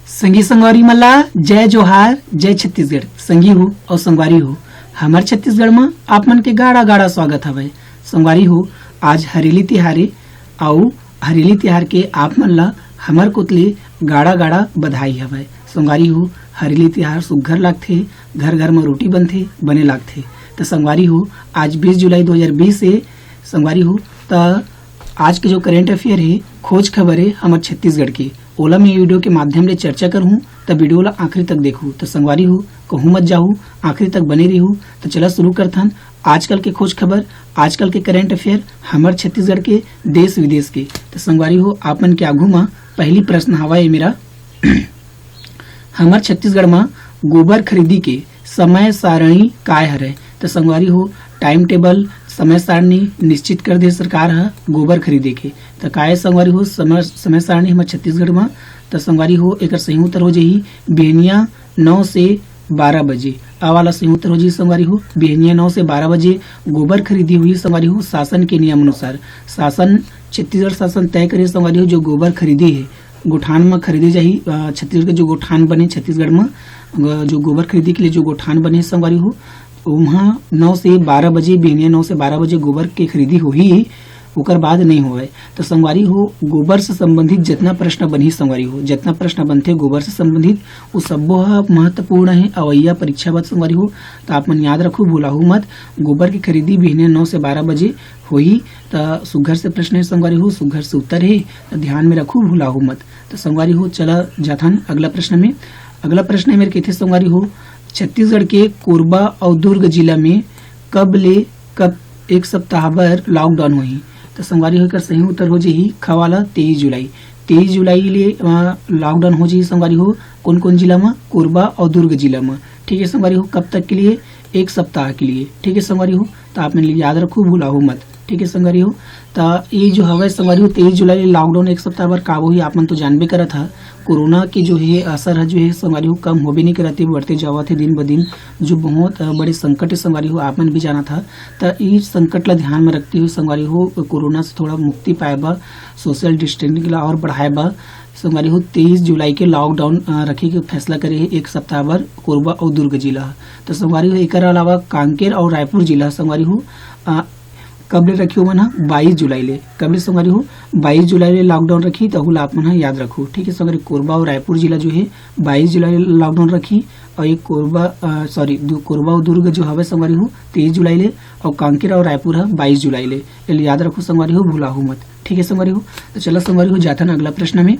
संगी संगवारी मल्ला जय जोहार जय छत्तीसगढ़। संगी हो और संगवारी हो हमार छत्तीसगढ़ में आप मन के गाड़ा गाड़ा स्वागत हवे। संगवारी हो आज हरेली तिहारे आउ हरेली तिहार के आप मन ला हमार कोतले गाड़ा गाड़ा बधाई हवे। संगवारी हो हरेली तिहार सुघर लागथे, घर घर में रोटी बनथे बने लागथे। तो संगवारी हो आज 20 जुलाई 2020 से संगवारी हो तो आज के जो करेंट अफेयर है खोज खबर है हमारे छत्तीसगढ़ के ओला में वीडियो के माध्यम से चर्चा करूँ तो वीडियो ला आखिरी तक देखूँ। तो संगवारी हो कहूँ मत जाऊँ, आखिरी तक बने रहूँ। तो चला शुरू करथन आजकल के खोज खबर, आजकल के करेंट अफेयर हमारे छत्तीसगढ़ के देश विदेश के। तो संगवारी हो आप मन के आगू में पहली प्रश्न हवा है मेरा हमारे छत्तीसगढ़ में गोबर खरीदी के समय सारणी काय हरे। तो संगवारी हो टाइम टेबल समय सारणी निश्चित कर दे सरकार है गोबर खरीदे के। तो काय संगवारी हो समय सारणी हमारे छत्तीसगढ़ में। तो संगवारी हो एक सही उत्तर हो जाही बिहनिया 9 से 12 बजे। वाला सही उत्तर हो जाही संगवारी हो बिहनिया 9 से 12 बजे गोबर खरीदी हुई। संगवारी हो शासन के नियम अनुसार शासन छत्तीसगढ़ शासन तय करे संगवारी हो जो गोबर खरीदी है गोठान में खरीदे जाही। छत्तीसगढ़ के जो गोठान बने छत्तीसगढ़ में जो गोबर खरीदी के लिए जो गोठान बने संगवारी हो वहाँ 9 से 12 बजे बिहनिया 9 से 12 बजे गोबर के खरीदी होही, ओकर बाद नहीं होवे। तो संगवारी हो गोबर से संबंधित जितना प्रश्न बनी संगवारी हो जितना प्रश्न बनते गोबर से संबंधित वो सब्बो महत्वपूर्ण है अवैया परीक्षा बद संगवारी हो। तो आप मन याद रखो भूलाहू मत गोबर की खरीदी बिहनिया 9 से 12 बजे होही। तो सुघर से प्रश्न है संगवारी हो सुघर से उत्तर है तो ध्यान में रखो भूलाहू मत। तो संगवारी हो चला जाथन अगला प्रश्न में। अगला प्रश्न है मेरे कहते संगवारी हो छत्तीसगढ़ के कोरबा और दुर्ग जिला में कब एक सप्ताह भर लॉकडाउन हुई। तो संगवारी होकर सही उत्तर हो जाही खवाला 23 जुलाई। 23 जुलाई ले लॉकडाउन हो जाही संगवारी हो कौन कौन जिला में कोरबा और दुर्ग जिला में। ठीक है संगवारी हो कब तक के लिए एक सप्ताह के लिए। ठीक है संगवारी हो तो आप मैंने याद रखो भूलाहो मत। ठीक है संगवारी हो तो ये जो हवा संगवारी हो 23 जुलाई लॉकडाउन एक सप्ताह भर काबू हुई। आप मन तो जानबे करा था कोरोना की जो है असर है जो है संगवारी हो कम हो भी नहीं करते बढ़ते जावा थे दिन ब दिन जो बहुत बड़े संकट है संगवारी हो आप मन भी जाना था। तो इस संकट ला ध्यान में रखते हुए संगवारी हो कोरोना से थोड़ा मुक्ति पाए बा सोशल डिस्टेंसिंग ला और बढ़ाए बा संगवारी हो 23 जुलाई के लॉकडाउन रखे के फैसला करे है एक सप्ताह भर कोरबा और दुर्ग जिला। तो संगवारी हो एक अलावा कांकेर और रायपुर जिला संगवारी हो कब ले रखी हो मन 22 जुलाई ले कब ले संगवारी हो 22 जुलाई ले लॉकडाउन रखी तो हुला आप मन याद रखो। ठीक है संगवारी कोरबा और रायपुर जिला जो है 22 जुलाई ले लॉकडाउन रखी और एक कोरबा और दुर्ग जो हवे संगवारी हो 23 जुलाई ले और कांकेर और रायपुर है 22 जुलाई ले याद रखो संगवारी हो भूलाहू मत। ठीक है संगवारी हो तो चलो संगवारी हो जाता ना अगला प्रश्न में।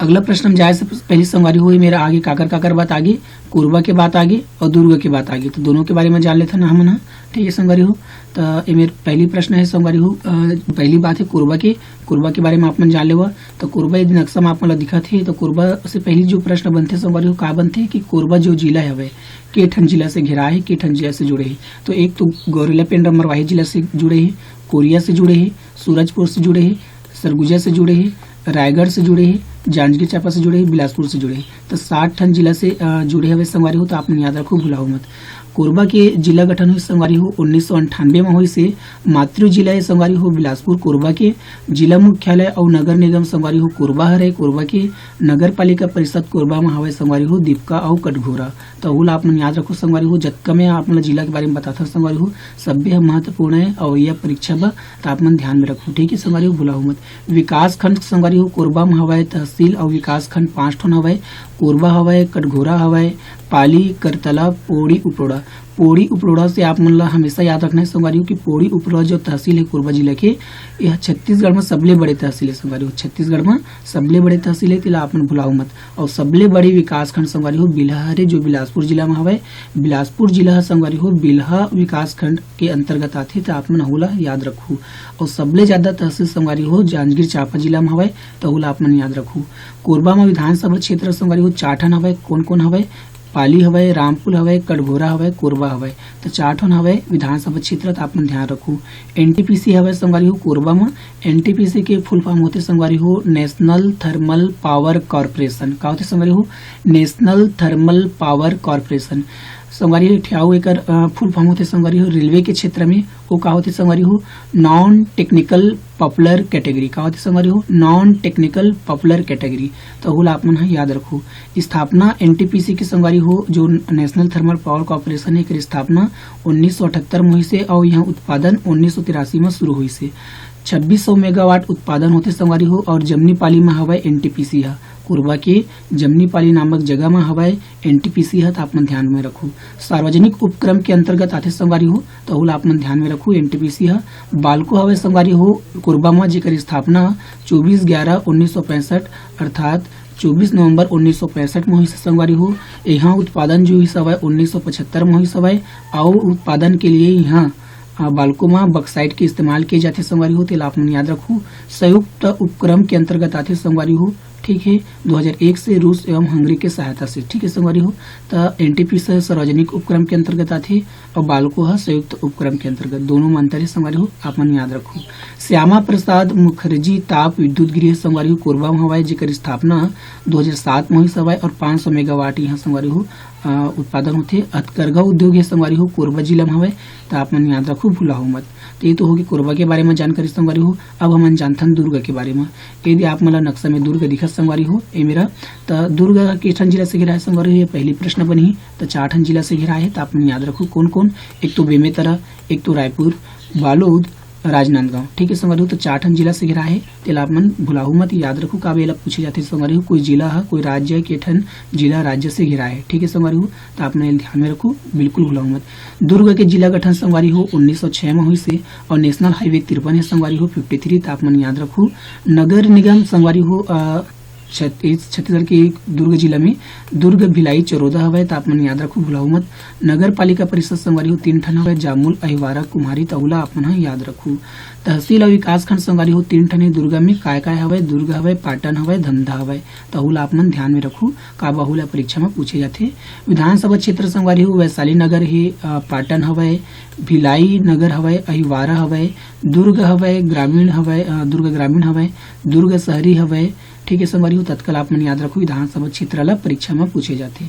अगला प्रश्न में जाए से पहले संगवारी हुई मेरा आगे काकर बात आगे कोरबा के बात आगे और दुर्ग के बात आगे तो दोनों के बारे में जान लेते ना हम। ठीक है संगवारी हो तो ये मेरे पहली प्रश्न है संगवारी हो पहली बात है कोरबा के बारे में आप मन जान लेवा। तो कोरबा यदि नक्शा में आप मन दिखा थे तो कोरबा से पहली जो प्रश्न बनते संगवारी हो का बनते कि कोरबा जो जिला है के ठन जिला से घिरा है के ठन जिला से जुड़े है। तो एक तो गौरेला पेंड्रा मरवाही जिला से जुड़े है, कोरिया से जुड़े है, सूरजपुर से जुड़े है, सरगुजा से जुड़े है, रायगढ़ से जुड़े हैं, जांजगीर चांपा से जुड़े हैं, बिलासपुर से जुड़े हैं। तो 60 ठन जिला से जुड़े हुए संगवारी हो तो आपने याद रखो भुलाओ मत। कोरबा के जिला गठन हुई संगवारी हो 1998 में हुई से मातृ जिला है संगवारी हो बिलासपुर कोरबा के जिला मुख्यालय और नगर निगम संगवारी हो कोरबा है। कोरबा के नगर पालिका परिषद कोरबा में हवे संगवारी हो दीपका और कटघोरा। तो हुला आप मन याद रखो संगवारी हो जतका में आप मन जिला के बारे में बताता संगवारी हो सभ्य महत्वपूर्ण है और यह परीक्षा बा तो आप मन ध्यान में रखो। ठीक है संगवारी हो भुलाओ मत। विकास खंड संगवारी हो कोरबा में हवाए तहसील और विकास खंड 5 ठन हवाए कोरबा हवाए कटघोरा हवाए पाली करतला पोड़ी उपरोड़ा से आप मन ला हमेशा याद रखना है संगवारी हो कि पोड़ी उपरोड़ा जो तहसील है कोरबा जिला के यह छत्तीसगढ़ में सबले बड़े तहसील है संगवारी हो छत्तीसगढ़ में सबले बड़े तहसील है तिला आप मन भुलाओ मत। और सबले बड़ी विकास खंड संगवारी हो बिल्हा है जो बिलासपुर जिला में हवाए बिलासपुर जिला संगवारी हो बिल्हा विकास खंड के अंतर्गत आते तो आप मन हुला याद रखू। और सबले ज्यादा तहसील संगवारी हो जांजगीर चांपा जिला में हवाए तो हुला आप मन याद रखू। कोरबा में विधानसभा क्षेत्र संगवारी हो 4 ठन हवाए कौन कौन हवाए पाली हवाए रामपुर हवाए कटघोरा हवाए कोरबा हवाए। तो 4 ठन हवाए विधानसभा क्षेत्र आप मन ध्यान रखू। एनटीपीसी हवाए संगवारी हो कोरबा में एनटीपीसी के फुल फॉर्म होते संगवारी हो नेशनल थर्मल पावर कॉर्पोरेशन का होते संगवारी हो नेशनल थर्मल पावर कॉर्पोरेशन। संगवारी हो ठियाऊ एकर फुल फॉर्म होते संगवारी हो रेलवे के क्षेत्र में वो का होते संगवारी हो नॉन टेक्निकल पॉपुलर कैटेगरी का होते संगवारी हो नॉन टेक्निकल पॉपुलर कैटेगरी तो हुला आप मन याद रखो। स्थापना एनटीपीसी की संगवारी हो जो नेशनल थर्मल पावर कॉर्पोरेशन है की स्थापना 1978 में हुई से और यहाँ उत्पादन 1983 में शुरू हुई से 2600 मेगावाट उत्पादन होते संगवारी हो और जमनीपाली में हवाई एनटीपीसी है कोरबा के जमनीपाली नामक जगह में हवाई एनटीपीसी है तो आप मन ध्यान में रखो। सार्वजनिक उपक्रम के अंतर्गत आते संगवारी हो तो हुला आप मन ध्यान में रखो एनटीपीसी है बालको हवाई संगवारी हो कोरबा में जेकर स्थापना 24/11/1965 अर्थात 24 नवंबर 1965 में हुई संगवारी हो। यहाँ उत्पादन जो हुई सवाई 1975 में हुई सवाई और उत्पादन के लिए यहाँ बालको में बक्साइट के इस्तेमाल किए जाते संगवारी हो तेल आप मन याद रखो। संयुक्त उपक्रम के अंतर्गत आते संगवारी हो ठीक है 2001 से रूस एवं हंगरी के सहायता से ठीक है संगवारी हो तो एनटीपीसी सार्वजनिक उपक्रम के अंतर्गत आते और बालको है संयुक्त उपक्रम के अंतर्गत दोनों में अंतर है संगवारी हो आप मन याद रखो। श्यामा प्रसाद मुखर्जी ताप विद्युत गृह संगवारी हो कोरबा में हवाई जेकर स्थापना 2007 में हुई सवाई और 500 मेगावाट यहाँ संगवारी हो उत्पादन होते। हथकरघा उद्योग है संगवारी हो कोरबा जिला में हवाई तो आप मन याद रखो भूलाओ मत। तो ये तो होगी कोरबा के बारे में जानकारी संगवारी हो। अब हम जानथन दुर्ग के बारे में। यदि आप मला नक्शा में दुर्ग दिखत संगवारी हो ए मेरा तो दुर्ग के ठन जिला से घिरा है संगवारी हो। ये पहली प्रश्न बनी तो 4 ठन जिला से घिरा है तो आप मन याद रखो कौन कौन। एक तो बेमेतरा एक तो रायपुर बालोद राजनांदगांव ठीक है संगवारी हो तो 4 ठन जिला से घिरा है तेल आप मन भुलाऊ मत याद रखो का बेला पूछे जाते संगवारी हो कोई जिला है कोई राज्य के ठन जिला राज्य से घिरा है ठीक है संगवारी हो तो आप मन ध्यान में रखो बिल्कुल भुलाऊ मत। दुर्ग के जिला गठन संगवारी हो 1906 में हुई से और नेशनल हाईवे 53 है संगवारी हो 53 तो आप मन याद रखो। नगर निगम संगवारी हो छत्तीसगढ़ के दुर्ग जिला में दुर्ग भिलाई चरोदा हवाई तो आप मन याद रखो भुलाऊ मत। नगर पालिका परिषद संगवारी हो 3 ठन हवाई जामुल अहिवारा कुम्हारी तहुला आप मन याद रखो। तहसील और विकास खंड संगवारी हो 3 ठन है दुर्ग में काय हवाई दुर्ग हवाई पाटन हवाई धमधा हवाई तहुला आप मन ध्यान में रखो का बहुला परीक्षा में पूछे जाते। विधानसभा क्षेत्र संगवारी हो वैशाली नगर है पाटन हवाई भिलाई नगर हवाई अहिवारा हवाई दुर्ग हवाई ग्रामीण हवाई दुर्ग ग्रामीण हवाई दुर्ग शहरी हवाई ठीक है संगवारी हो तत्काल आप मन याद रखो विधानसभा क्षेत्र ला परीक्षा में पूछे जाते।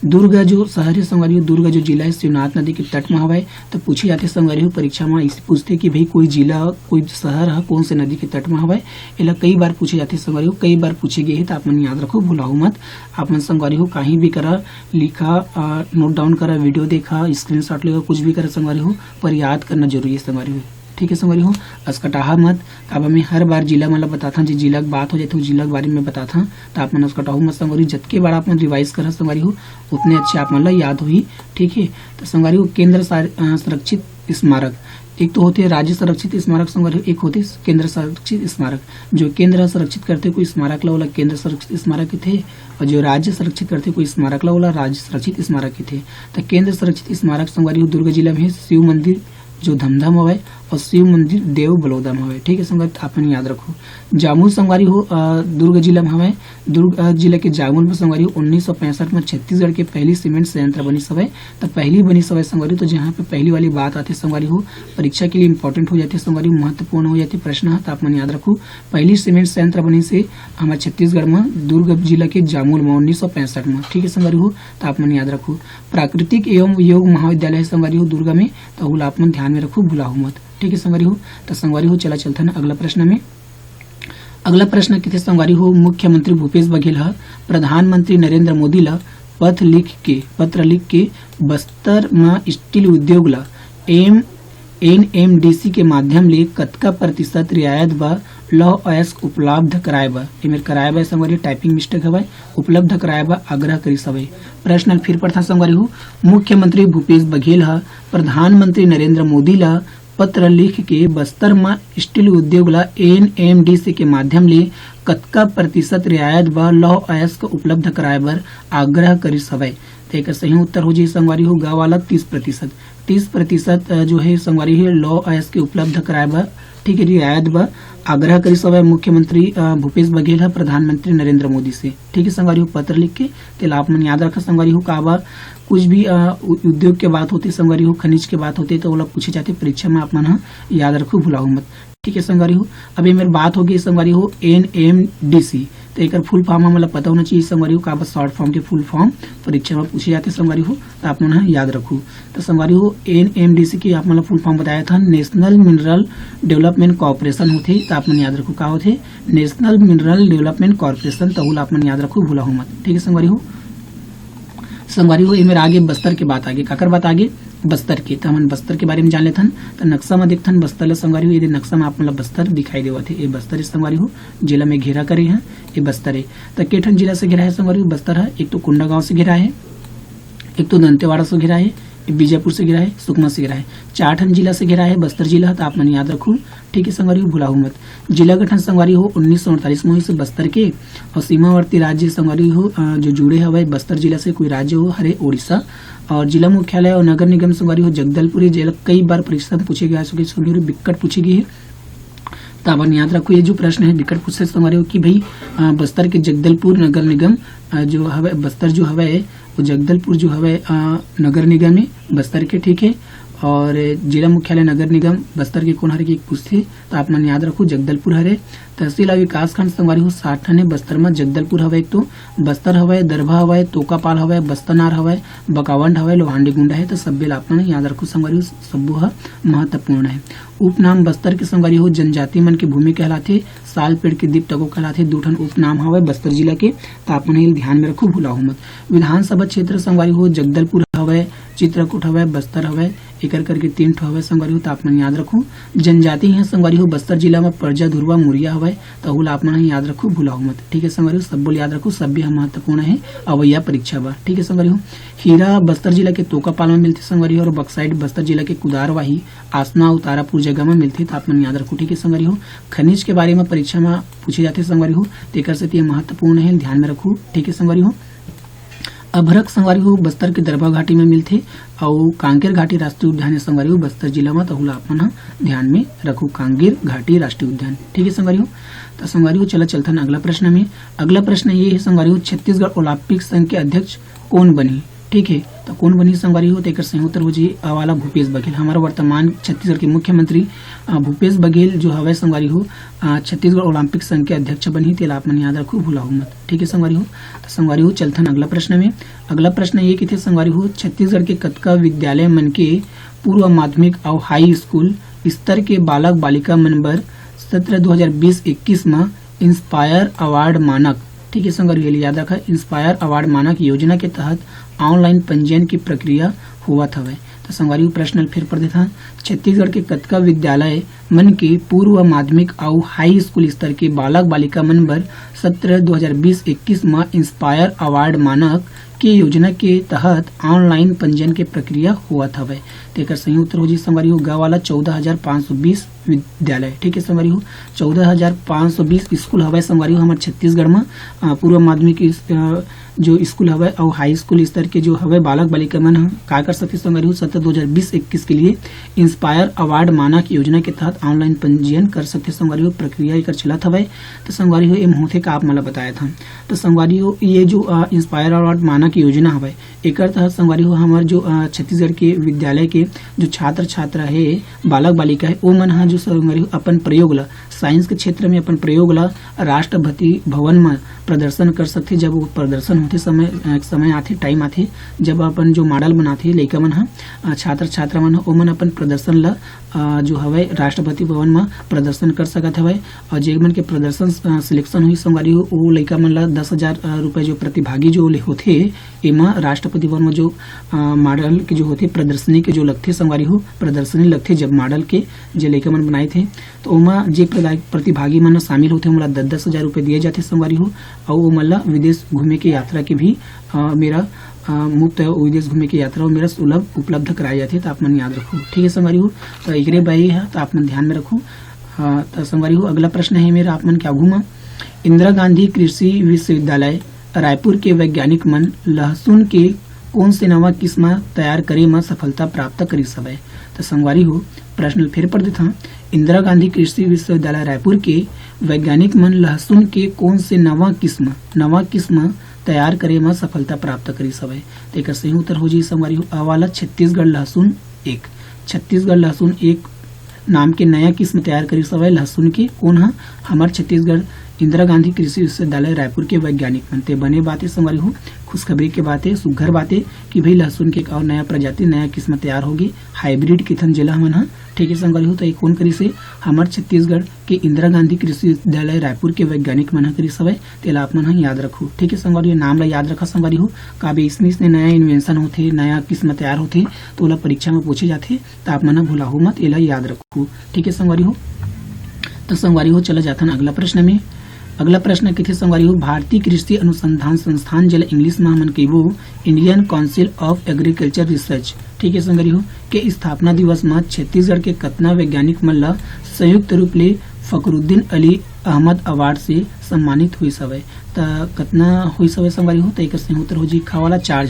दुर्ग जो शहर है संगवारी हो दुर्ग जो जिला है शिवनाथ नदी के तट में हवाई तो पूछे जाते संगवारी हो परीक्षा में इसे पूछते कि भाई कोई जिला कोई शहर है कौन से नदी के तट में हवाई एला कई बार पूछे जाते संगवारी हो कई बार पूछे गए है तो आप मन याद रखो भुलाओ मत। आप मन संगवारी हो कहीं भी करा लिखा नोट डाउन करा वीडियो देखा स्क्रीनशॉट लेगा कुछ भी करा संगवारी हो पर याद करना जरूरी है संगवारी हो ठीक है संगवारी हो। अस्कटाहा मत अब मैं हर बार जिला मतलब बताता जी जिला की बात हो जाए तो जिला के बारे में बताता तो आप मन अस्कटाहू मत संगवारी जितके बार आप मन रिवाइज करा संगवारी हो उतने अच्छे आप मन ला याद हुई ठीक है। तो संगवारी हो केंद्र संरक्षित स्मारक एक तो होते राज्य संरक्षित स्मारक संगवारी एक होते केंद्र संरक्षित स्मारक जो केंद्र संरक्षित करते कोई स्मारक ला केंद्र संरक्षित स्मारक थे और जो राज्य संरक्षित करते कोई स्मारक ला राज्य संरक्षित स्मारक थे। तो केंद्र संरक्षित स्मारक संगवारी हो दुर्ग जिला में शिव मंदिर जो धमधा में हवाई और शिव मंदिर देव बलौदा में हवाई ठीक है संगवारी आप याद रखो। जामुल संगवारी हो दुर्ग जिला में हवाई दुर्ग जिले के जामुल में संगवारी हो 1965 में छत्तीसगढ़ के पहली सीमेंट संयंत्र बनी सवाई तो पहली बनी सवाई संगवारी तो जहाँ पे पहली वाली बात आती संगवारी हो परीक्षा के लिए इंपॉर्टेंट हो जाती है संगवारी महत्वपूर्ण हो जाती प्रश्न है तो आप मन याद रखो। पहली सीमेंट संयंत्र बनी से हमारे छत्तीसगढ़ में दुर्ग जिला के जामुल में 1965 में ठीक है संगवारी हो तो आप मन याद रखो। प्राकृतिक एवं योग महाविद्यालय संगवारी हो दुर्ग में तो आप मन ध्यान में रखो भुलाओ मत ठीक है संगवारी हो। तो संगवारी हो चला चलता है अगला प्रश्न में। अगला प्रश्न कितने संगवारी हो मुख्यमंत्री भूपेश बघेल प्रधानमंत्री नरेंद्र मोदी ला पत्र लिख के बस्तर में स्टील उद्योग ला NMDC के माध्यम ले कतका प्रतिशत रियायत व लौह अयस्क उपलब्ध कराए बा एमेर कराए बा संगवारी टाइपिंग मिस्टेक हवाई उपलब्ध कराए बा आग्रह करी सवाई। प्रश्न फिर पढ़ता संगवारी हो मुख्यमंत्री भूपेश बघेल प्रधानमंत्री नरेंद्र मोदी ला पत्र लिख के बस्तर में स्टील उद्योग ला NMDC के माध्यम ले कतका प्रतिशत रियायत व लौह अयस्क उपलब्ध कराए बर आग्रह करी सवाई। तो एक सही उत्तर हो जाए संगवारी हो गा वाला 30% जो है संगवारी है लौह अयस्क के उपलब्ध कराए बर ठीक है रियायत व आग्रह करी सवाई मुख्यमंत्री भूपेश बघेल प्रधानमंत्री नरेंद्र मोदी से ठीक है संगवारी हो पत्र लिख के तेल आप मन याद रखा संगवारी हो का कुछ भी उद्योग के बात होती संगवारी हो खनिज के बात होती तो वो लोग पूछे जाते परीक्षा में आप मन याद रखो भुलाओ मत ठीक है संगवारी हो। अभी मेरी बात होगी संगवारी हो NMDC तो एक फुल फॉर्म हमला पता होना चाहिए संगवारी हो, का बस शॉर्ट फॉर्म के फुल फॉर्म परीक्षा में पूछे जाते संगवारी हो, तो आप मन याद रखो। तो संगवारी हो NMDC की आप मन फुल फॉर्म बताया था, नेशनल मिनरल डेवलपमेंट कॉर्पोरेशन होते, तो आप मन याद रखो का होते, नेशनल मिनरल डेवलपमेंट कॉर्पोरेशन, तो आप मन याद रखो, भूला हो मत। ठीक है संगवारी हो। संगवारी हो मेरा आगे बस्तर के बात आगे काकर बात आगे बस्तर के, तो हम बस्तर के बारे में जान लेथन। तो नक्शा में देखथन बस्तर ला संगवारी हो, ये नक्शा में आप मतलब बस्तर दिखाई देवत है, ये बस्तर संगवारी हो जिला में घेरा करे हैं, ये बस्तर है। तो केठन जिला से घेरा है संगवारी हो बस्तर है, एक तो कुंडा गांव से घेरा है, एक तो दंतेवाड़ा से घेरा है, बीजापुर से घिरा है, सुकमा से घिरा है, 4 ठन जिला से घिरा है बस्तर जिला, तो आप मन याद रखो। ठीक है संगवारी हो, भुलाऊ मत। जिला गठन संगवारी हो 1948 में से बस्तर के, और सीमावर्ती राज्य संगवारी हो जो जुड़े हवे बस्तर जिला से कोई राज्य हो हरे ओडिशा, और जिला मुख्यालय और नगर निगम संगवारी हो जगदलपुर। जिला कई बार परीक्षा में पूछे गया है, बिकट पूछी गई है, तो आप याद रखो ये जो प्रश्न है विकट पूछ संगवारी हो कि भाई बस्तर के जगदलपुर नगर निगम जो हवे बस्तर जो हवे वो जगदलपुर जो हवे नगर निगम है बस्तर के। ठीक है, और जिला मुख्यालय नगर निगम बस्तर के कौन हरे की पूछते, तो आप मन याद रखो जगदलपुर हरे। तहसील और विकास खंड संगवारी हो 60 ठन है बस्तर में, जगदलपुर हवे एक तो, बस्तर हवे, दरभा हवे, तोकापाल हवे, बस्तनार हवे, बकावंड हवे, लोहांडी गुंडा है, तो सब्बे आप मन याद रखो संगवारी हो, सब्बो महत्वपूर्ण है। उपनाम बस्तर के संगवारी हो जनजाति मन के भूमि कहलाते, साल पेड़ के दीप तको कहलाते, 2 ठन उपनाम हवे बस्तर जिला के, तो आप मन ध्यान में रखो, भुलाओ मत। विधानसभा क्षेत्र संगवारी हो जगदलपुर हवे, चित्रकूट हवे, बस्तर हवे, एकर करके 3 ठो हवे संगवारी हो, तो आप मन याद रखो। जनजाति है संगवारी हो बस्तर जिला में परजा, धुरवा, मुरिया हवे, तो आप मन याद रखो, भुलाओ मत। ठीक है संगवारी हो, सब बोल याद रखो, सभी महत्वपूर्ण है अवैया परीक्षा बा। ठीक है संगवारी हो। हीरा बस्तर जिला के तोकापाल में मिलते संगवारी हो, और बक्साइड बस्तर जिला के कुदारवाही, आसना और तारापुर जगह में मिलते, तो आप मन याद रखो। ठीक है संगवारी हो। खनिज के बारे में परीक्षा में पूछे जाते संगवारी हो, तेकर से ये महत्वपूर्ण है, ध्यान में रखो। ठीक है संगवारी हो। अभरक संगवारी हो बस्तर के दरभा घाटी में मिलते, और कांकेर घाटी राष्ट्रीय उद्यान है संगवारी हो बस्तर जिला में, तो आप मन ध्यान में रखो कांकेर घाटी राष्ट्रीय उद्यान। ठीक है संगवारी हो। तो संगवारी हो चलता अगला प्रश्न में। अगला प्रश्न ये है संगवारी हो छत्तीसगढ़ ओलंपिक संघ के अध्यक्ष कौन बनी। ठीक है, तो कौन बनी संगवारी हो, तो सही उत्तर हो जी वाला भूपेश बघेल। हमारा वर्तमान छत्तीसगढ़ के मुख्यमंत्री भूपेश बघेल जो हवे संगवारी हो छत्तीसगढ़ ओलंपिक संघ के अध्यक्ष बनी, तेल आप मन याद रखो, भुलाओ मत। ठीक है संगवारी हो। तो संगवारी हो चलथन अगला प्रश्न में। अगला प्रश्न ये कि संगवारी हो छत्तीसगढ़ के कतका विद्यालय मन के पूर्व माध्यमिक और हाई स्कूल स्तर के बालक बालिका मन बर सत्र 2020-21 में इंस्पायर अवार्ड मानक। ठीक है संगवारी हो, याद रखा इंस्पायर अवार्ड मानक योजना के तहत ऑनलाइन पंजीयन की प्रक्रिया हुआ था। तो संगवारी प्रश्न फिर पढ़ देता, छत्तीसगढ़ के कतका विद्यालय मन के पूर्व माध्यमिक और हाई स्कूल स्तर के बालक बालिका मन बर सत्र 2020-21 में इंस्पायर अवार्ड मानक की योजना के तहत ऑनलाइन पंजीयन के प्रक्रिया हुआ था। तो सही उत्तर हो जी संगवारी हो ग वाला 14,520 विद्यालय। ठीक है संगवारी हो 14,520 स्कूल हवे संगवारी हो हमारे छत्तीसगढ़ में पूर्व माध्यमिक जो स्कूल हवे और हाई स्कूल स्तर के जो हवे बालक बालिका मन का कर सकते संगवारी हो सत्र 2020-21 के लिए इंस्पायर अवार्ड मानक योजना के तहत ऑनलाइन पंजीयन कर सकते संगवारी हो, प्रक्रिया एक चलत हवे। तो संगवारी हो एम होथे का आप मला बताया था। तो संगवारी हो ये जो इंस्पायर अवार्ड मानक योजना हवे एक तहत संगवारी हो हमारे जो छत्तीसगढ़ के विद्यालय के जो छात्र छात्रा है बालक बालिका है वो मन जो संगवारी हो अपन प्रयोग ला साइंस के क्षेत्र में अपन प्रयोग ला राष्ट्रपति भवन में प्रदर्शन कर सकते। जब वो प्रदर्शन होते समय आथे टाइम आथे जब अपन जो मॉडल बनाते लइका मन छात्र छात्रा मन ओमन अपन प्रदर्शन ला जो हवे राष्ट्रपति भवन में प्रदर्शन कर सकत हवे, और जे मन के प्रदर्शन सिलेक्शन हुई संगवारी हो वो लइका मन ला 10,000 रुपये जो प्रतिभागी जो होते एमा राष्ट्रपति भवन में जो मॉडल के जो होते प्रदर्शनी के जो लगते संगवारी हो प्रदर्शनी लगते जब मॉडल के जो लइका मन बनाए थे तो ओमा जे प्रतिभागी मन शामिल होते ओमला 10,000 रुपये दिए जाते संगवारी हो, और वो मला विदेश घूमे के यात्रा के भी मेरा मुफ्त विदेश घूमे की यात्रा मेरा सुलभ उपलब्ध कराई जाती है। तो आप मन याद रखो। ठीक है संगवारी हो। तो एकरे बाई है तो आप मन ध्यान में रखो। तो संगवारी हो अगला प्रश्न है मेरा आप मन क्या घूमा इंदिरा गांधी कृषि विश्वविद्यालय रायपुर के वैज्ञानिक मन लहसुन के कौन से नवा किस्म तैयार करे में सफलता प्राप्त करी सबै। तो संगवारी हो प्रश्न फिर पढ़ देता, इंदिरा गांधी कृषि विश्वविद्यालय रायपुर के वैज्ञानिक मन लहसुन के कौन से नवा किस्म तैयार करे में सफलता प्राप्त करी सबै। तो एक सही उत्तर हो जी संगवारी हो अवाला छत्तीसगढ़ लहसुन एक नाम के नया किस्म तैयार करी सबै लहसुन के कौन है हमारे छत्तीसगढ़ इंदिरा गांधी कृषि विश्वविद्यालय रायपुर के वैज्ञानिक बनते बने बातें संगवारी हो खुशखबरी की बातें सुघर बातें कि भाई लहसुन के एक और नया प्रजाति नया किस्म तैयार होगी हाइब्रिड किथन जिला हमन हा ठीक है संगवारी हो तो एक कौन करी से हमार छत्तीसगढ़ के इंदिरा गांधी कृषि विश्वविद्यालय रायपुर के वैज्ञानिक मन करी सवय तेला आप मन हा याद रखो ठीक है संगवारी नाम ला याद रखा संगवारी हो काबे इसने नया इन्वेंशन होते नया किस्म तैयार होते तो ओला परीक्षा में पूछे जाते तो आप मन हा भुलाहू मत एला याद रखो ठीक है संगवारी हो तो संगवारी हो चला जाता अगला प्रश्न में अगला प्रश्न किथे संगवारी हो भारतीय कृषि अनुसंधान संस्थान जिला इंग्लिश में हमन कहिबो Indian council of agriculture research ठीक है संगवारी हो के स्थापना दिवस में छत्तीसगढ़ के कतना वैज्ञानिक मन ला संयुक्त रूप ले फखरुद्दीन अली अहमद अवार्ड से सम्मानित हुई सवय त कतना हुई सवय संगवारी हो तो एक उत्तर हो जी खावाला चार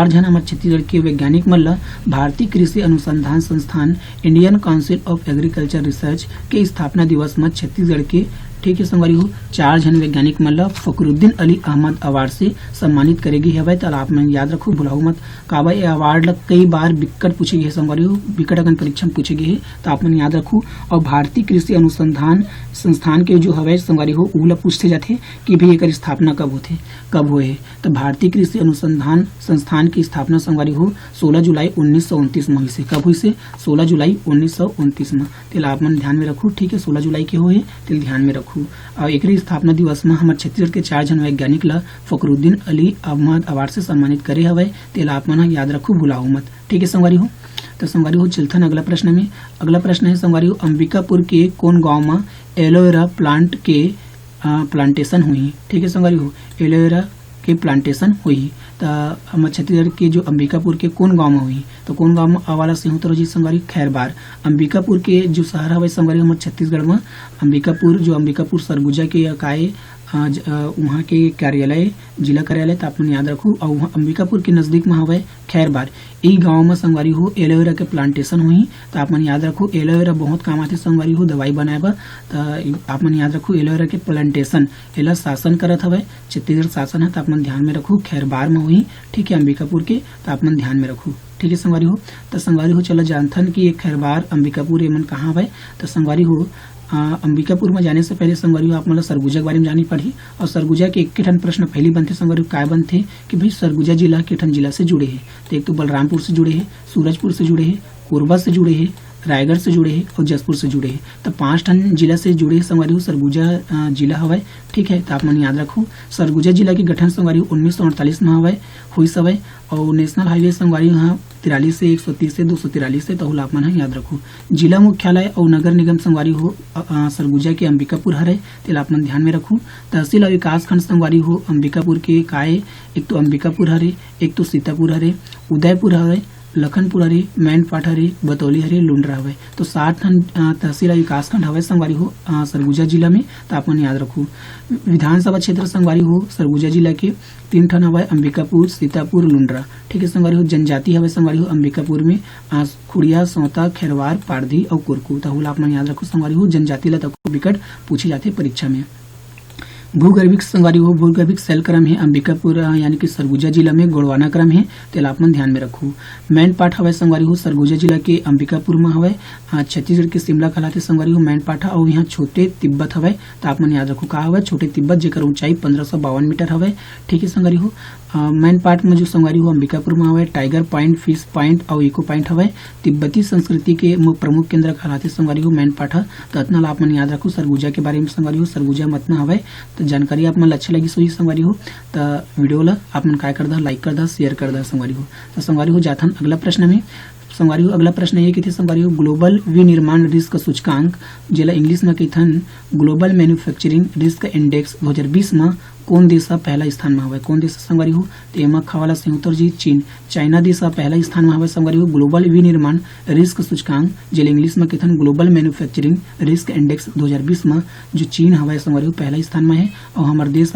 जन हमारे छत्तीसगढ़ के वैज्ञानिक मन ला भारतीय कृषि अनुसंधान संस्थान Indian council of agriculture research के स्थापना दिवस में छत्तीसगढ़ के ठीक है संगवारी हो चार जन वैज्ञानिक मन ला फखरुद्दीन अली अहमद अवार्ड से सम्मानित करेगी हवे तो आप में याद रखो भुलाओ मत काबा ये अवार्ड ला कई बार बिकट पूछे गए संगवारी हो बिकट अगन परीक्षा में पूछे गए तो आप मन याद रखो और भारतीय कृषि अनुसंधान संस्थान के जो हवे संगवारी हो उला पूछते जाते कि भाई एक स्थापना कब हुए तो भारतीय कृषि अनुसंधान संस्थान की स्थापना संगवारी हो 16 जुलाई 1929 में हुई से कब हुई से 16 जुलाई 1929 में तेल आप मन ध्यान में रखो ठीक है 16 जुलाई के हुए तेल ध्यान में रखो और एक स्थापना दिवस में हमारे छत्तीसगढ़ के चार जन वैज्ञानिक ला फखरुद्दीन अली अहमद अवार्ड से सम्मानित करे हवे तेल आप मन याद रखो भुलाओ मत ठीक है संगवारी हो तो संगवारी हो चलथन अगला प्रश्न में अगला प्रश्न है संगवारी हो अंबिकापुर के कौन गांव में एलोवेरा प्लांट के प्लांटेशन हुई ठीक है संगवारी हो एलोवेरा के प्लांटेशन हुई तो हमारे छत्तीसगढ़ के जो अंबिकापुर के कौन गांव में हुई तो कौन गांव में आवाला से तो जी संगवारी खैरबार अंबिकापुर के जो शहर हवे संगवारी हमारे छत्तीसगढ़ में अंबिकापुर सरगुजा के काय वहाँ के कार्यालय जिला कार्यालय तो आप याद रखो और वहाँ अंबिकापुर के नजदीक में हवे खैरबार ई गांव में संगवारी हो एलोवेरा के प्लांटेशन हुई तो आप मन याद रखो एलोवेरा बहुत काम आते संगवारी हो दवाई बनाए बा तो आप मन याद रखो एलोवेरा के प्लांटेशन एला शासन करत हवे छत्तीसगढ़ शासन है तो आप मन ध्यान में रखो खैरबार में हुई ठीक है अंबिकापुर के तो आप मन ध्यान में रखो ठीक है संगवारी हो तो संगवारी हो चला जानथन कि एक खैरबार अंबिकापुर एमन कहाँ हवे तो संगवारी हो अंबिकापुर में जाने से पहले संगवारी आप मतलब सरगुजा के बारे में जानी पड़ी और सरगुजा के एक ठन प्रश्न पहली बनते संगवारी काय बनते कि भाई सरगुजा जिला के ठन जिला से जुड़े हैं तो एक तो बलरामपुर से जुड़े हैं सूरजपुर से जुड़े हैं कोरबा से जुड़े हैं रायगढ़ से जुड़े हैं और जसपुर से जुड़े हैं तो 5 ठन जिला से जुड़े संगवारी हो सरगुजा जिला हवाई ठीक है तो आप मन याद रखो सरगुजा जिला की गठन संगवारी 1948 में हवाई हुई सवय और नेशनल हाईवे संगवारी यहाँ 43 से 130 से 243 से तो आप मन याद रखो जिला मुख्यालय और नगर निगम संगवारी हो सरगुजा के अंबिकापुर हरे तेल आप मन ध्यान में रखो तहसील और विकास खंड संगवारी हो अंबिकापुर के काय एक तो अंबिकापुर हरे एक तो सीतापुर हरे उदयपुर हरे लखनपुर हरे मैनपाट हरे बतौली हरे लुंड्रा हवे तो 60 ठन तहसील विकास खंड हवे संगवारी हो सरगुजा जिला में तो आप मन याद रखो विधानसभा क्षेत्र संगवारी हो सरगुजा जिला के 3 ठन हवे अंबिकापुर सीतापुर लुंड्रा ठीक है संगवारी हो जनजाति हवे संगवारी हो अंबिकापुर में खुड़िया सौता खैरवार पारधी और कुरकू तो आप मन याद रखो संगवारी हो जनजाति ला तक विकट पूछे जाते परीक्षा में भूगर्भिक संगवारी हो भूगर्भिक सेल क्रम है अंबिकापुर यानी कि सरगुजा जिला में गोड़वाना क्रम है तो आप मन ध्यान में रखो मैन पाठ हवे संगवारी हो सरगुजा जिला के अंबिकापुर में हवे छत्तीसगढ़ के शिमला कहलाते संगवारी हो मैन पाठा और यहाँ छोटे तिब्बत हवे तो आप मन याद रखो कहा हवे छोटे तिब्बत जेकर ऊंचाई 1552 मीटर हवे ठीक है संगवारी हो मैन पार्ट में जो संगवारी हो अंबिकापुर में हवे टाइगर पॉइंट फिश पॉइंट और इको पॉइंट हवे तिब्बती संस्कृति के प्रमुख केंद्र कहलाते संगवारी हो मैन पाठा तो इतना आप मन याद रखो सरगुजा के बारे में संगवारी हो सरगुजा में इतना हवे तो जानकारी आप मन अच्छा लगी सोई संगवारी हो तो वीडियो ला आप मन काय कर दा लाइक कर दा शेयर कर दा संगवारी हो तो संगवारी हो जाथन अगला प्रश्न में संगवारी हो अगला प्रश्न ये कि संगवारी हो ग्लोबल विनिर्माण रिस्क सूचकांक जिला इंग्लिश में कथन ग्लोबल मैन्युफैक्चरिंग रिस्क इंडेक्स 2020 में कौन देश पहला स्थान में हवे कौन देश संगवारी हो तो एमा खावाला संयुक्त जी चीन चाइना देश पहला स्थान में हवे संगवारी हो ग्लोबल विनिर्माण रिस्क सूचकांक जिला इंग्लिश में कथन ग्लोबल मैन्युफैक्चरिंग रिस्क इंडेक्स 2020 में जो चीन हवे संगवारी हो पहला स्थान में है और हमारे देश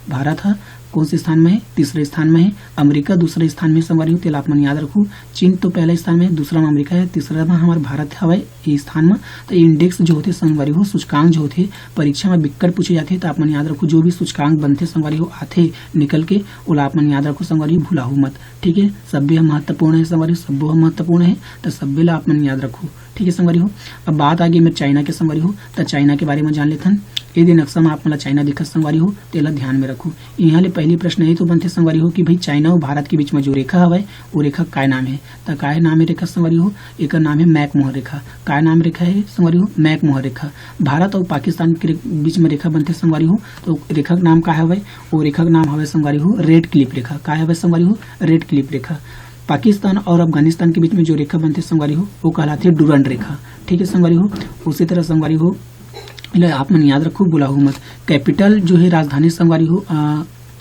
भारत है कौन से स्थान में है तीसरे स्थान में है अमेरिका दूसरे स्थान में संगवारी हो आप मन याद रखो चीन तो पहला स्थान में दूसरा में अमेरिका है तीसरा में हमारा भारत हवाई ये स्थान में तो इंडेक्स जो होते संगवारी हो सूचकांक जो होते परीक्षा में बिक्कट पूछे जाते तो आप मन याद रखो जो भी सूचकांक बनते संगवारी हो आते निकल के वो आप मन याद रखो संगवारी भुलाहू मत ठीक है सभ्य महत्वपूर्ण है संगवारी सभ्य महत्वपूर्ण है तो सभ्य ला आप मन याद रखो ठीक है संगवारी हो अब बात आगे में चाइना के संगवारी हो तो चाइना के बारे में जान लेथन यदि नक्शा में आप चाइना दिखत संगवारी हो तेला ध्यान में रखो। यहाँ ले पहली प्रश्न ये तो बनते संगवारी हो कि भाई चाइना और भारत के बीच में जो रेखा हवे वो रेखा काय नाम है। तो काय नाम है रेखा संगवारी हो, एक नाम है मैकमोहन रेखा। काय नाम रेखा है संगवारी हो, मैकमोहन रेखा। भारत और पाकिस्तान के बीच में रेखा बनते संगवारी हो तो रेखा का नाम का हवे, वो रेखा का नाम हवे संगवारी हो रेड क्लिफ रेखा। काय हवे संगवारी हो, रेड क्लिफ रेखा। पाकिस्तान और अफगानिस्तान के बीच में जो रेखा बनती है संगवारी हो वो कहलाती है डुरंड रेखा। ठीक है संगवारी हो। उसी तरह संगवारी हो आप मन याद रखो, बुलाओ मत। कैपिटल जो है राजधानी संगवारी हो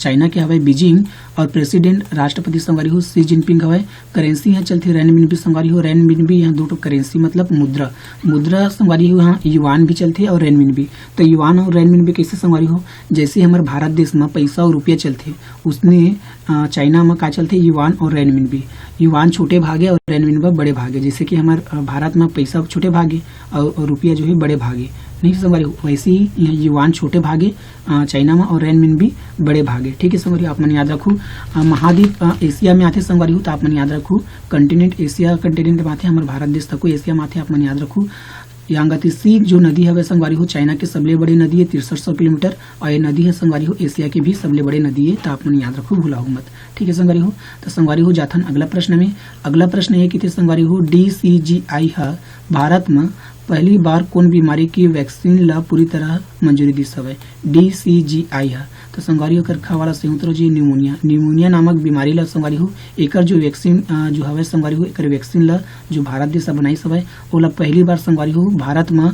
चाइना के हवाई बीजिंग और प्रेसिडेंट राष्ट्रपति संगवारी हो सी जिनपिंग हवाई। करेंसी यहाँ चलती है रेनमिनबी संगवारी हो। रेनमिनबी यहाँ दो करेंसी मतलब मुद्रा, मुद्रा संगवारी हो यहाँ युवान भी चलती है और रेनमिनबी। तो युवान और रेनमिनबी कैसे संगवारी हो, जैसे हमारे भारत देश में पैसा और रुपया चलते उसने चाइना में का चलते युवान और रेनमिनबी। युवान छोटे भागे और रेनमिनबी बड़े भागे। जैसे कि हमारे भारत में पैसा छोटे भागे और रुपया जो है बड़े भागे नहीं संगवारी हो, वैसे ही युवान छोटे भागे चाइना में और रेनमिनबी बड़े भागे। ठीक है संगवारी, आप मन याद रखो। महाद्वीप एशिया में आते संगवारी हो तो आप मन याद रखो कंटिनेंट एशिया कंटिनेंट में आते हमारे भारत देश तक एशिया में आते आप मन याद रखो। यांगत्से जो नदी है संगवारी हो चाइना की सबले बड़ी नदी है 6300 किलोमीटर और ये नदी है संगवारी हो एशिया की भी सबले बड़ी नदी है। तो आप मन याद रखो, भूलाओ मत। ठीक है संगवारी हो। तो संगवारी हो जाथन अगला प्रश्न में। अगला प्रश्न है कि संगवारी हो DCGI है भारत में पहली बार कौन बीमारी की वैक्सीन ला पूरी तरह मंजूरी दी हवे। DCGI है तो संगवारी हो करखा वाला संयुक्त जी न्यूमोनिया। न्यूमोनिया नामक बीमारी ला संगवारी हो एकर जो वैक्सीन जो हवे संगवारी हो एकर वैक्सीन ला जो भारत देश बनाई हवे ओला पहली बार संगवारी हो भारत में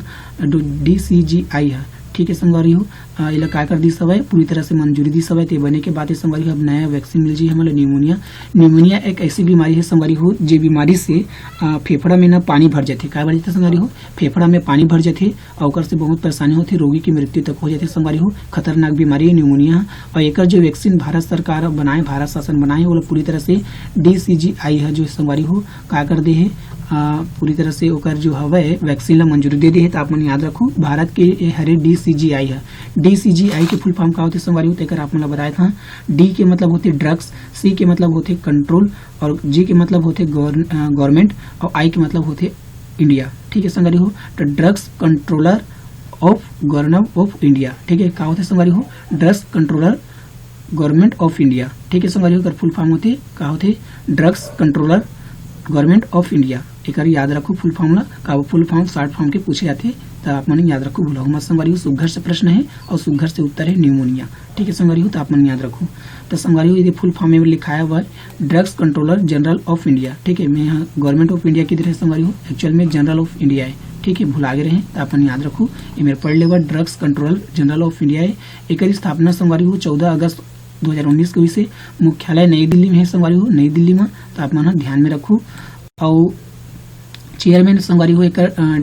DCGI है। ठीक है संगवारी हो इला का कर दी हवे पूरी तरह से मंजूरी दी हवे। ते बने के बाद संगवारी हो अब नया वैक्सीन मिल जी हमारे न्यूमोनिया। न्यूमोनिया एक ऐसी बीमारी है संगवारी हो जे बीमारी से फेफड़ा में ना पानी भर जाते। का भर जाते संगवारी हो, फेफड़ा में पानी भर जाते और ओकर से बहुत परेशानी होती, रोगी की मृत्यु तक हो जाती संगवारी हो। खतरनाक बीमारी है न्यूमोनिया और एकर जो वैक्सीन भारत सरकार बनाए, भारत शासन बनाए वो पूरी तरह से DCGI है जो संगवारी हो का कर दे है पूरी तरह से ओकर जो हवे वैक्सीन ला मंजूरी दे दी है। तो आप मन याद रखो भारत के हरे DCGI है। DCGI के फुल फॉर्म का होते संगवारी हो तेकर आप मन बताया था। D के मतलब होते ड्रग्स, C के मतलब होते कंट्रोल और G के मतलब होते गवर्नमेंट और I के मतलब होते इंडिया। ठीक है संगवारी हो। तो drugs controller of government of India. ठीक है का होते संगवारी हो, drugs controller government of India. ठीक है संगवारी हो। फुल फॉर्म होते का होते drugs controller government of India. एक याद रखो फुल फॉर्म ला का फुल फॉर्म शॉर्ट फॉर्म के पूछे जाते तो आप मन याद रखो, भूलाओ मत संगवारी हो। सुघर से प्रश्न है और सुघर से उत्तर है न्यूमोनिया। ठीक है संगवारी हो। तो आप मन याद रखो। तो संगवारी हो यदि फुल फॉर्म में लिखाया हुआ है drugs controller general of India. ठीक है, मैं यहाँ गवर्नमेंट ऑफ इंडिया की तरह संगवारी हो, एक्चुअल में जनरल ऑफ इंडिया है। ठीक है, भुला गए रहे तो अपन याद रखो ये मेरे पढ़ लेगा drugs controller general of India है। एक स्थापना संगवारी हो 14 अगस्त 2019 के विषय मुख्यालय नई दिल्ली में है संगवारी हो, नई दिल्ली में। तो आप मन ध्यान में रखो। और चेयरमैन संगवारी हो एक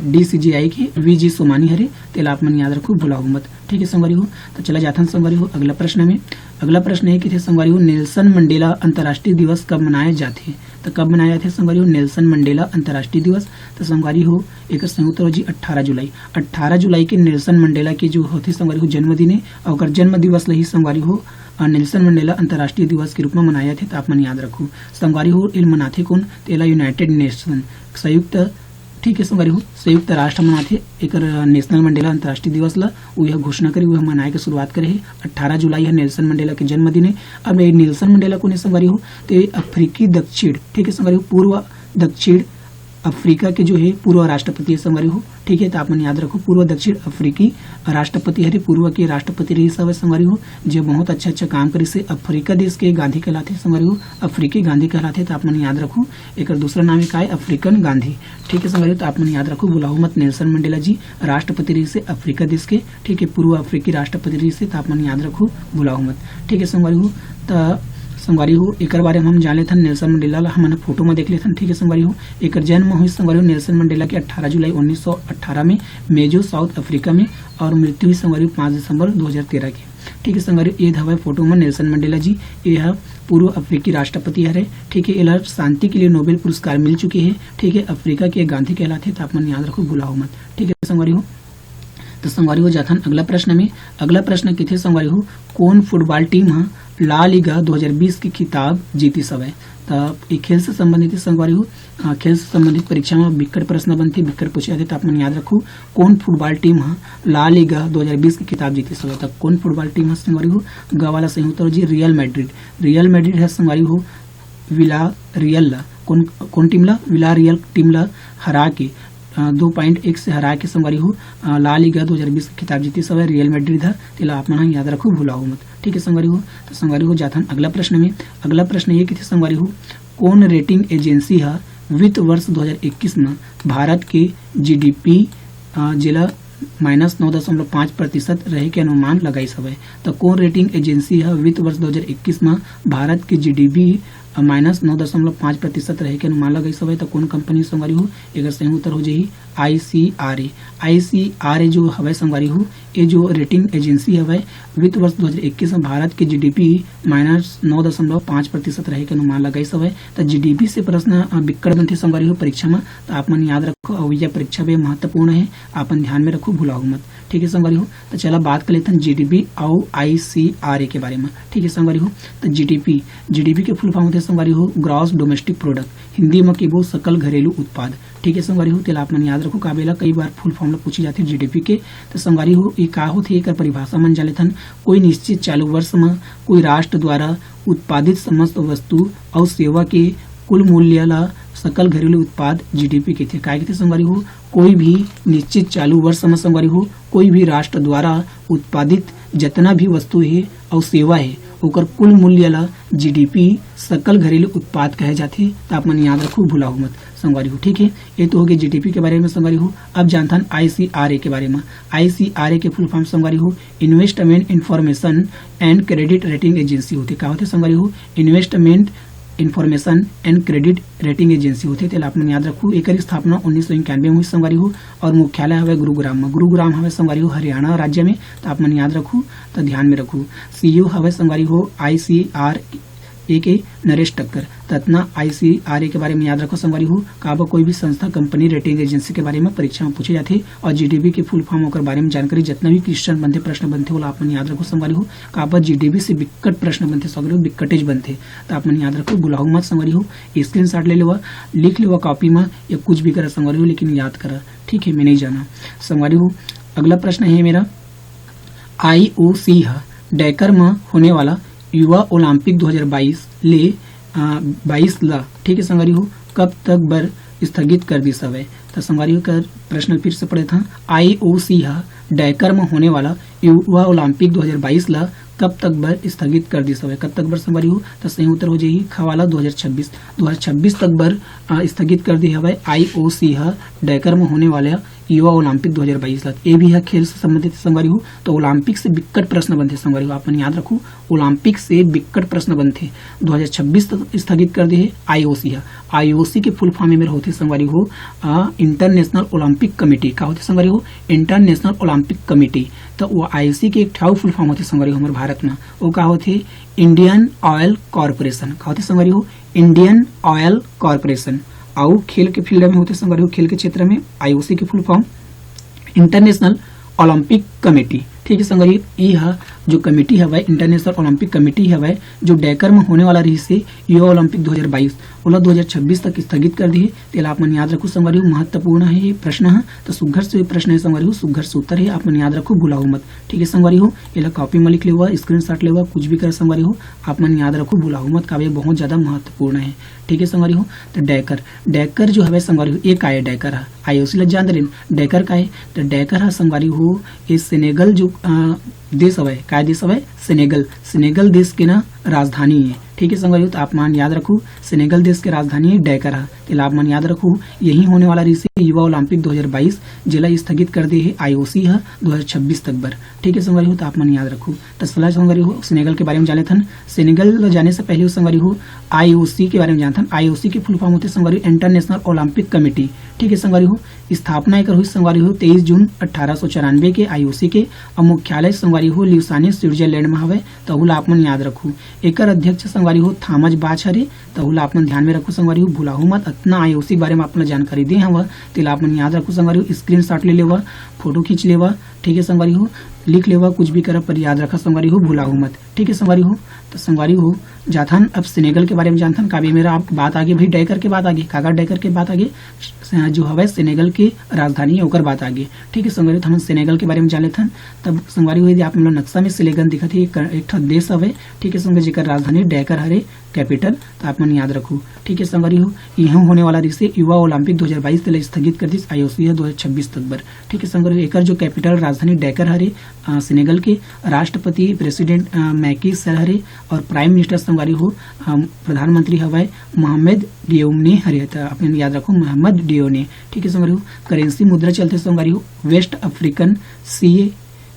DCGI की VG सोमानी हरे तेला आप मन याद रखो, भुलाओ मत। ठीक है संगवारी हो। तो चला जाता संगवारी हो अगला प्रश्न में। अगला प्रश्न है कि संगवारी हो नेल्सन मंडेला अंतर्राष्ट्रीय दिवस कब मनाए जाते। तो कब मनाया जाते संगवारी हो नेल्सन मंडेला अंतर्राष्ट्रीय दिवस। तो संगवारी हो एक संयुक्त जी 18 जुलाई। 18 जुलाई के नेल्सन मंडेला की जो होती संगवारी हो जन्मदिन है और जन्म दिवस लही संगवारी हो नेल्सन मंडेला अंतर्राष्ट्रीय दिवस के रूप में मनाया थे। तो आप मन याद रखो संगवारी हो इल मनाथे कौन तेला यूनाइटेड नेशन संयुक्त। ठीक है संगवारी हो संयुक्त राष्ट्र मनाथे एक नेशनल मंडेला अंतर्राष्ट्रीय दिवस ला वह घोषणा करी, वह मनाए के शुरुआत करे है। 18 जुलाई है नेल्सन मंडेला के जन्मदिन है। अब नेल्सन मंडेला को संगवारी हो तो अफ्रीकी दक्षिण, ठीक है संगवारी हो पूर्व दक्षिण अफ्रीका के जो है पूर्व राष्ट्रपति है संगवारी हो। ठीक है, तो आप मन याद रखो पूर्व दक्षिण अफ्रीकी राष्ट्रपति हरे, पूर्व के राष्ट्रपति रही सब संगवारी हो जो बहुत अच्छा काम करे से अफ्रीका देश के गांधी कहलाते संगवारी हो, अफ्रीकी गांधी कहलाते। तो आप मन याद रखो एक दूसरा नाम का है अफ्रीकन गांधी। ठीक है संगवारी हो। तो आप मन याद रखो, भुलाओ मत नेल्सन मंडेला जी राष्ट्रपति रही से अफ्रीका देश के। ठीक है, पूर्व अफ्रीकी राष्ट्रपति रही से। तो आप मन याद रखो, भुलाओ मत। ठीक है संगवारी हो। तो संगवारी हो एक बारे में हम जान लेते नेल्सन मंडेला ला हमने फोटो में देख लेते। ठीक है संगवारी हो एक जन्म हुई संगवारी हो नेल्सन मंडेला के 18 जुलाई 1918 में मेजो साउथ अफ्रीका में और मृत्यु हुई संगवारी 5 दिसंबर 2013 की। ठीक है संगवारी ये हवा फोटो में नेल्सन मंडेला जी यह पूर्व अफ्रीकी राष्ट्रपति है। ठीक है, इला शांति के लिए नोबेल पुरस्कार मिल चुके हैं। ठीक है, अफ्रीका के गांधी कहलाते। तो आप मन याद रखो, भुलाओ मत। ठीक है संगवारी हो। तो संगवारी हो जाथन अगला प्रश्न में। अगला प्रश्न किथे संगवारी हो, कौन फुटबॉल टीम हा ला लीगा 2020 की खिताब जीतीस हवय। तो खेल से संबंधित संगवारी हो, खेल से संबंधित परीक्षा में बिक्कट प्रश्न बनते, बिक्कट पूछे जाते, तो आप मन याद रखो कौन फुटबॉल टीम हा ला लीगा 2020 की खिताब जीतीस हवय। तो कौन फुटबॉल टीम है संगवारी हो, ग वाला सही उत्तर जी रियल मैड्रिड। रियल मैड्रिड है संगवारी हो विला रियल ला कौन टीम ला, विला रियल टीम ला हरा के 2.1 से हरा के संगवारी हो ला लीगा 2020 की खिताब जीती सब रियल मैड्रिड है, तेला आप मन याद रखो भूलाओ मत। ठीक है संगवारी हो। तो संगवारी हो जाथन अगला प्रश्न में। अगला प्रश्न ये कि संगवारी हो, कौन रेटिंग एजेंसी है वित्त वर्ष 2021 में भारत के जीडीपी जिला -9.5% रहे के अनुमान लगाई सब। तो कौन रेटिंग एजेंसी है वित्त वर्ष 2021 में भारत के जीडीपी -9.5% रहे के अनुमान लगाई सब। तो कौन कंपनी संगवारी हो, एक सही उत्तर हो जाही ICRA। ICRA जो हवे संगवारी हो, ये जो रेटिंग एजेंसी हवे वित्त वर्ष 2021 में भारत के जीडीपी -9.5% रहे के अनुमान लगाई सब। तो जीडीपी से प्रश्न बिक्कट बनते संगवारी हो परीक्षा में, तो आप मन याद रखो और यह परीक्षा भी महत्वपूर्ण है, आप ध्यान में रखो भूलाओ मत। ठीक है संगवारी हो। तो चला बात कर लेते हैं जीडीपी और ICRA के बारे में। ठीक है संगवारी हो। तो जीडीपी के फुल फॉर्म होते संगवारी हो ग्रॉस डोमेस्टिक प्रोडक्ट, हिंदी में केवल सकल घरेलू उत्पाद। ठीक है संगवारी हो। तेला आप मन याद रखो काबेला कई बार फुल फॉर्म पूछी जाती है जीडीपी के। तो संगवारी हो ये का होथे, एक परिभाषा मन जाले थन कोई निश्चित चालू वर्ष में कोई राष्ट्र द्वारा उत्पादित समस्त वस्तु और सेवा के कुल मूल्य ला सकल घरेलू उत्पाद जीडीपी के थे। काय के संगवारी हो, कोई भी निश्चित चालू वर्ष में संगवारी हो कोई भी राष्ट्र द्वारा उत्पादित जितना भी वस्तु है और सेवा है ओकर कुल मूल्य ला जीडीपी सकल घरेलू उत्पाद कहे जाते। तो आप मन याद रखो भूलाओ मत संगवारी हो। ठीक है, ये तो हो गया जीडीपी के बारे में संगवारी हो। अब जानता है ICRA के बारे में। ICRA के फुल फॉर्म संगवारी हो investment information and credit rating agency होती। क्या होते संगवारी हो, investment information and credit rating agency होते। तेल आप मन याद रखो। एक स्थापना 1991 में हुई संगवारी हो और मुख्यालय हवे गुरुग्राम में। गुरुग्राम हवे संगवारी हो हरियाणा राज्य में। तो आप मन याद रखो, तो ध्यान में रखो। CEO हवे संगवारी हो ICRA के नरेश टक्कर। ततना ICRA के बारे में याद रखो संगवारी हो काबा कोई भी संस्था कंपनी रेटिंग एजेंसी के बारे में परीक्षा में पूछे जाते। और जीडीपी के फुल फॉर्म होकर बारे में जानकारी जितना भी क्वेश्चन बनते प्रश्न बनते वो आप मन याद रखो संगवारी हो। काबा जीडीपी से बिक्कट प्रश्न बनते संगवारी हो, बिक्कटेज बनते। तो आप मन याद रखो भुलाओ मत संगवारी हो। स्क्रीनशॉट ले लेवा, लिख लेवा कॉपी में या कुछ भी करा संगवारी हो, लेकिन याद करा। ठीक है, मैं नहीं जाना संगवारी हो। अगला प्रश्न है मेरा, IOC डैकर में होने वाला युवा ओलंपिक 2022 ले 22 ला। ठीक है संगवारी हो कब तक बर स्थगित कर दी सब। तो संगवारी हो कर प्रश्न फिर से पढ़े था। IOC डैकर में होने वाला युवा ओलंपिक 2022 ला कब तक बर स्थगित कर दी सब। कब तक बर संगवारी हो, तो सही उत्तर हो जाएगी खवाला 2026 तक बर स्थगित कर दी हवे। IOC डैकर में होने वाला युवा ओलंपिक 2022 ला। ये भी है खेल से संबंधित संगवारी हो। तो ओलंपिक से बिक्कट प्रश्न बनते संगवारी हो, आप याद रखो ओलंपिक से बिक्कट प्रश्न बनते। 2026 तक स्थगित कर दी है IOC के फुल फॉर्म में मेरे होते संगवारी हो इंटरनेशनल ओलंपिक कमेटी। का होते संगवारी हो इंटरनेशनल ओलंपिक कमेटी। तो वो IOC के एक ठाव फुल फॉर्म होते संगवारी हो हमारे भारत में, वो का होते इंडियन ऑयल कॉर्पोरेशन। का होते संगवारी हो इंडियन ऑयल कॉर्पोरेशन। और खेल के फील्ड में होते संगवारी हो खेल के क्षेत्र में IOC के full form international Olympic committee. ठीक है संगवारी, यह जो कमेटी है इंटरनेशनल ओलंपिक कमेटी है जो डैकर में होने वाला रही से युवा ओलंपिक 2022 ओला 2026 तक स्थगित कर दी है। तेला आप मन याद रखो संगवारी हो, महत्वपूर्ण है ये प्रश्न है। तो सुघर से प्रश्न है संगवारी हो, सुघर से उत्तर है, आप मन याद रखो भुलाओ मत। ठीक है संगवारी हो, ये कॉपी में लिख लेवा, स्क्रीनशॉट लेवा, कुछ भी कर संगवारी हो, आप मन याद रखो भुलाओ मत, का बहुत ज्यादा महत्वपूर्ण है। ठीक है संगवारी हो। तो डैकर जो है संगवारी हो एक आए डैकर है IOC लग जान दे डैकर का है। तो डैकर है संगवारी हो ये सेनेगल जो देश हवे, काय देश हवे सेनेगल देश के ना राजधानी है। ठीक है संगवारी हो। तो आप मान याद रखो सेनेगल देश की राजधानी है डैकर है। तो आप मान याद रखो यही होने वाला रही से युवा ओलंपिक 2022 जिला स्थगित कर दी है IOC 2026 तक बर। ठीक है संगवारी हो। तो आप मन याद रखो। तो सलाह संगवारी हो सेनेगल के बारे में जाने थन। सेनेगल जाने से पहले संगवारी हो IOC के बारे में जानथन। IOC के फुल फॉर्म होते संगवारी इंटरनेशनल ओलंपिक कमेटी। ठीक है संगवारी हो। स्थापना एक हुई संगवारी हो 23 जून 1894 के IOC के। और मुख्यालय संगवारी हो ल्यूसाने स्विट्जरलैंड में हवे। तो आप मन याद रखो। एक अध्यक्ष संगवारी हो थॉमस बाच हरे। तो आप मन ध्यान में रखो संगवारी हो भुलाहू मत। जितना आईओसी बारे में आपने जानकारी दी हवा तेला आपन याद रखो संगवारी हो, स्क्रीनशॉट ले लेवा, फोटो खींच लेवा, ठीक है संगवारी हो, लिख लेवा, कुछ भी करब पर याद रखा संगवारी हो, भुलाऊ मत, ठीक है संगवारी हो। तो संगवारी हो जाथन अब सेनेगल के बारे में जानथन काबे मेरा आप बात आगे भाई डैकर के बात आगे कागा डैकर के बात आगे जो हवे सेनेगल की राजधानी है ओकर बात आगे, ठीक है संगवारी हम सेनेगल के बारे में जान लेथन। तब संगवारी हुई आप लोग नक्शा में सेनेगल दिखत है एक ठो देश हवे, ठीक है संगवारी जेकर राजधानी डैकर हरे कैपिटल, तो आप मन याद रखो, ठीक है संगवारी हो। यहाँ होने वाला रिसे युवा ओलंपिक 2022 तले स्थगित कर दिस आईओसी 2026 तक बर, ठीक है संगवारी एकर जो कैपिटल राजधानी डैकर हरे सेनेगल के राष्ट्रपति प्रेसिडेंट मैकी सैल हरे और प्राइम मिनिस्टर संगवारी हो प्रधानमंत्री हवाए मोहम्मद डियोने हरे, आपने याद रखो मोहम्मद डियोने, ठीक है संगवारी हो। करेंसी मुद्रा चलते संगवारी हो वेस्ट अफ्रीकन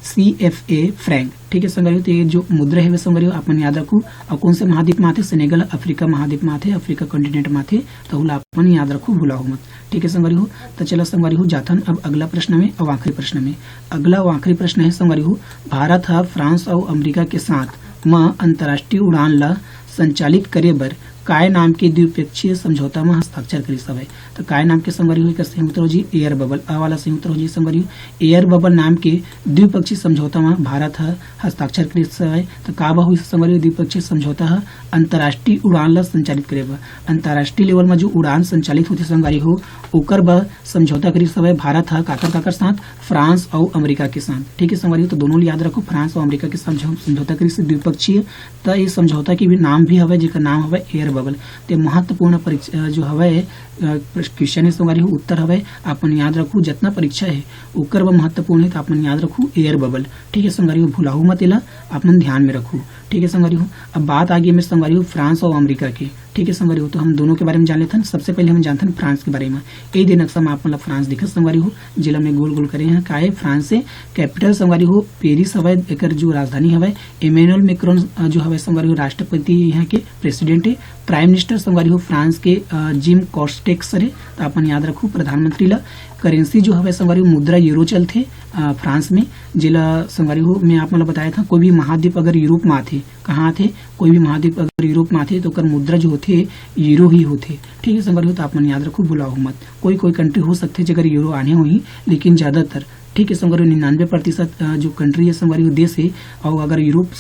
CFA फ्रैंक, ठीक है संगवारी हो। तो ये जो मुद्रा है वे संगवारी हो आपन याद रखो और कौन से महाद्वीप में आते सेनेगल अफ्रीका महाद्वीप में आते अफ्रीका कॉन्टिनेंट में आते, तो हुला आपन याद रखो भुलाओ मत, ठीक है संगवारी हो। तो चलो संगवारी हो जाथन अब अगला प्रश्न में और आखिरी प्रश्न में। अगला और आखिरी प्रश्न है संगवारी हो भारत हा फ्रांस और अमेरिका के साथ में अंतर्राष्ट्रीय उड़ान ला संचालित करे बर काय नाम के द्विपक्षीय समझौता में हस्ताक्षर करी सब है। तो काय नाम के संगवारी हुई संयुक्त हो जी एयर बबल वाला संयुक्त हो जी संगवारी हो एयर बबल नाम के द्विपक्षीय समझौता में भारत हस्ताक्षर करी सब है। तो का हुई संगवारी द्विपक्षीय समझौता है अंतर्राष्ट्रीय उड़ान ला संचालित करे बा, अंतर्राष्ट्रीय लेवल में जो उड़ान संचालित होती संगवारी हो ओकर ब समझौता करी सब है भारत है काकर साथ फ्रांस और अमेरिका के साथ, ठीक है संगवारी हो। तो दोनों याद रखो फ्रांस और अमेरिका के समझौता करी से द्विपक्षीय। तो ये समझौता की भी नाम भी हवे जेकर नाम हवे एयर बबल। ते महत्वपूर्ण परीक्षा जो हवे क्वेश्चन है संगवारी हो उत्तर हवे आपन याद रखो जितना परीक्षा है ओकर व महत्वपूर्ण है तो आपन याद रखो एयर बबल, ठीक है संगवारी हो भुलाऊ मत एला आपन ध्यान में रखो, ठीक है संगवारी हो। अब बात आगे में संगवारी हो फ्रांस और अमेरिका की, ठीक है संगवारी हो। तो हम दोनों के बारे में जान लेते हैं। सबसे पहले हम जानते हैं फ्रांस के बारे में। ए दिन नक्शा में आप मतलब फ्रांस दिखत संगवारी हो जिला में गोल गोल करे हैं काहे फ्रांस से कैपिटल संगवारी हो पेरिस हवे एकर जो राजधानी हवे इमैनुअल मैक्रोन जो हवे संगवारी हो राष्ट्रपति यहाँ के प्रेसिडेंट है। प्राइम मिनिस्टर संगवारी हो फ्रांस के जिम कॉस्टेक्स रे, तो अपन याद रखो प्रधानमंत्री ला। करेंसी जो हवे संगवारी हो मुद्रा यूरो चलते फ्रांस में जिला संगवारी हो मैं आप मतलब बताया था कोई भी महाद्वीप अगर यूरोप में आते कहाँ आते कोई भी महाद्वीप अगर यूरोप में आते तो कर मुद्रा जो होते यूरो ही होते, ठीक है संगवारी हो। तो आप मन याद रखो भुलाओ मत, कोई कंट्री हो सकते जगह यूरो आने हुई लेकिन ज्यादातर, ठीक है संगवारी 99% जो कंट्री है संगवारी हो देश है और अगर यूरोप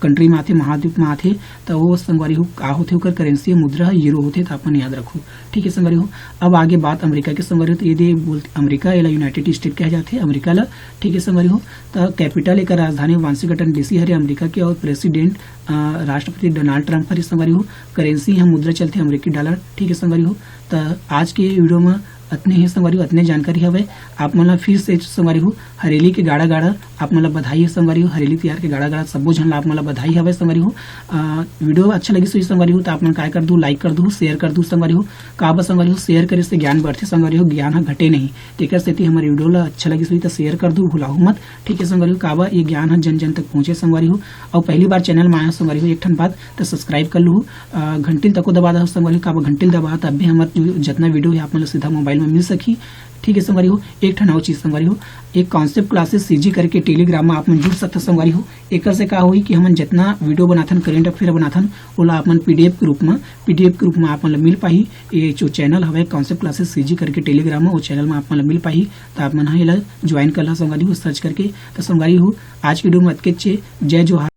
कंट्री में आते महाद्वीप में आते तो वो संगवारी हो का होते होकर करेंसी मुद्रा यूरो होते, तो अपन याद रखो, ठीक है संगवारी हो। अब आगे बात अमेरिका के संगवारी हो तो ये बोलते अमेरिका या यूनाइटेड स्टेट कहे जाते हैं अमेरिका ला, ठीक है संगवारी हो। तो कैपिटल एक राजधानी वाशिंगटन DC हरे अमेरिका के और प्रेसिडेंट राष्ट्रपति डोनाल्ड ट्रंप हरे संगवारी हो। करेंसी हम मुद्रा चलते अमेरिकी डॉलर, ठीक है संगवारी हो। तो आज के वीडियो में अतने ही संगवारी हो अतने जानकारी हवे आप मतलब फिर से संगवारी हो हरेली के गाड़ा गाड़ा आप मतलब बधाई है संगवारी हो हरेली तिहार के गाड़ा गाड़ा सबो झन आप मतलब बधाई हवे संगवारी हो। वीडियो अच्छा लगी सो संगवारी हो तो आप मन काय कर दू लाइक कर दू शेयर कर दू संगवारी हो का बा संगवारी हो शेयर करे से ज्ञान बढ़ते संगवारी हो ज्ञान ह घटे नहीं, तेकर सेती हमारे वीडियो ला अच्छा लगी सो तो शेयर कर दू भुलाओ मत, ठीक है संगवारी हो का बा ये ज्ञान ह जन जन तक पहुंचे संगवारी हो। और पहली बार चैनल में आया संगवारी हो एक ठन बात तो सब्सक्राइब कर लू घंटिल तक दबा दो संगवारी हो का बा घंटिल दबा तब भी हमारे जितना वीडियो है आप मतलब सीधा मोबाइल में मिल सकी, ठीक है संगवारी हो। एक ठन और चीज संगवारी हो एक कॉन्सेप्ट क्लासेस CG करके टेलीग्राम में आप मन जुड़ सकते संगवारी हो। एक से का हुई कि हमन जितना वीडियो बनाथन करेंट अफेयर बनाथन ओला आप मन PDF के रूप में आप मन मिल पाही। ये जो चैनल हवे कॉन्सेप्ट क्लासेस CG करके टेलीग्राम में वो चैनल में आप मन मिल पाही, तो आप मन ज्वाइन कर ला संगवारी हो सर्च करके। तो संगवारी हो आज की वीडियो में अतके जय जोहार।